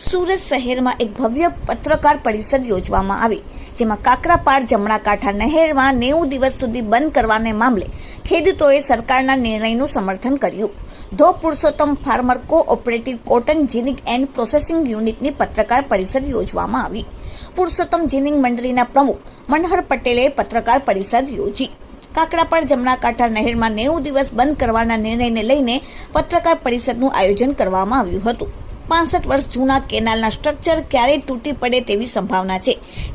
સુરત શહેરમાં એક ભવ્ય પત્રકાર પરિષદ યોજવામાં આવી, જેમાં કાકરાપાર જમણા કાંઠા નહેરમાં 90 દિવસ સુધી બંધ કરવાને મામલે ખેડૂતોએ સરકારના નિર્ણયનું સમર્થન કર્યું. ધો Purushottam farmer cooperative cotton ginning and processing યુનિટની પત્રકાર પરિષદ યોજવામાં આવી. પુરુષોત્તમ જીનિંગ મંડળીના પ્રમુખ મનહર પટેલે પત્રકાર પરિષદ યોજી. કાકરાપાર જમણા કાંઠા નહેરમાં 90 દિવસ બંધ કરવાના નિર્ણયને લઈને પત્રકાર પરિષદનું આયોજન કરવામાં આવ્યું હતું. 65 વર્ષ જૂના કેનાલના સ્ટ્રક્ચર ક્યારેય તૂટી પડે તેવી સંભાવના છે,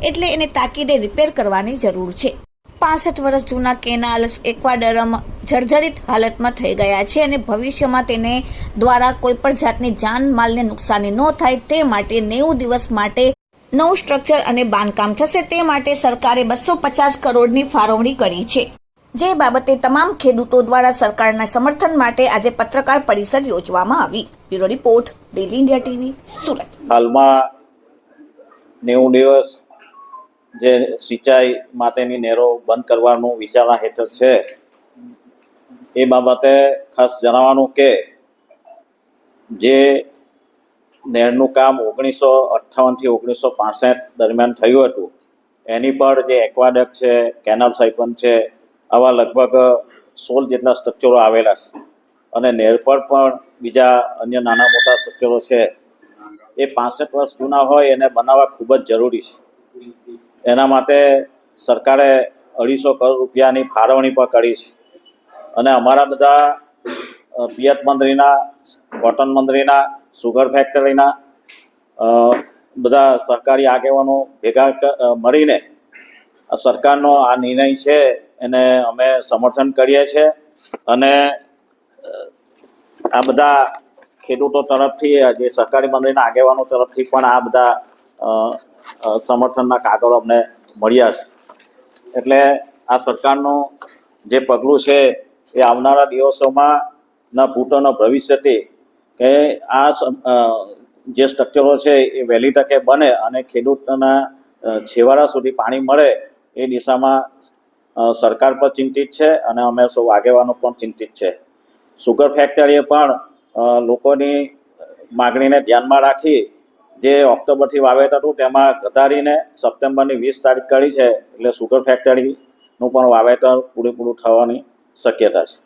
એટલે એને તાકીદે રિપેર કરવાની જરૂર છે. 65 વર્ષ જૂના કેનાલ એક્વાડરમાં જર્જરિત હાલતમાં થઈ ગયા છે અને ભવિષ્યમાં તેને દ્વારા કોઈપણ જાતની જાન માલને નુકસાની ન થાય તે માટે 90 દિવસ માટે નવું સ્ટ્રક્ચર અને બાંધકામ થશે. તે માટે સરકારે 250 કરોડની ફાળવણી કરી છે, જે બાબતે તમામ ખેડૂતો દ્વારા સરકારના સમર્થન માટે આજે પત્રકાર પરિષદ યોજવામાં આવી. Bureau report, daily India TV, Surat. હાલમાં 90 દિવસ જે સિંચાઈ માટેની નહેરો બંધ કરવાનું વિચારણા હેઠળ છે, એ બાબતે ખાસ જણાવવાનું કે જે નહેરનું કામ 1958 થી 1965 દરમિયાન થયું હતું, એની પર જે એક્વાડક્ટ છે, કેનાલ સાઇફન છે, આવા લગભગ 16 જેટલા સ્ટ્રક્ચરો આવેલા છે અને નહેર પર પણ બીજા અન્ય નાના મોટા સ્ટ્રક્ચરો છે. એ 65 વર્ષ જૂના હોય એને બનાવવા ખૂબ જ જરૂરી છે. એના માટે સરકારે 250 કરોડ રૂપિયાની ફાળવણી પણ કરી છે અને અમારા બધા પિયત મંત્રીના, કોટન મંત્રીના, સુગર ફેક્ટરીના બધા સહકારી આગેવાનો ભેગા મળીને સરકારનો આ નિર્ણય છે એને અમે સમર્થન કરીએ છીએ અને આ બધા ખેડૂતો તરફથી, જે સહકારી મંત્રીના આગેવાનો તરફથી પણ આ બધા સમર્થનના કાગળો અમને મળ્યા છે. એટલે આ સરકારનું જે પગલું છે એ આવનારા દિવસોમાં ના ભૂતોના ભવિષ્યથી કે આ જે સ્ટ્રક્ચરો છે એ વહેલી તકે બને અને ખેડૂતોના છેવાડા સુધી પાણી મળે એ દિશામાં સરકાર પણ ચિંતિત છે અને અમે સૌ આગેવાનો પણ ચિંતિત છે. સુગર ફેક્ટરીએ પણ લોકોની માગણીને ધ્યાનમાં રાખી જે ઓક્ટોબરથી વાવેતર હતું તેમાં ઘટાડીને સપ્ટેમ્બરની 20 તારીખ કરી છે, એટલે સુગર ફેક્ટરીનું પણ વાવેતર પૂરેપૂરું થવાની શક્યતા છે.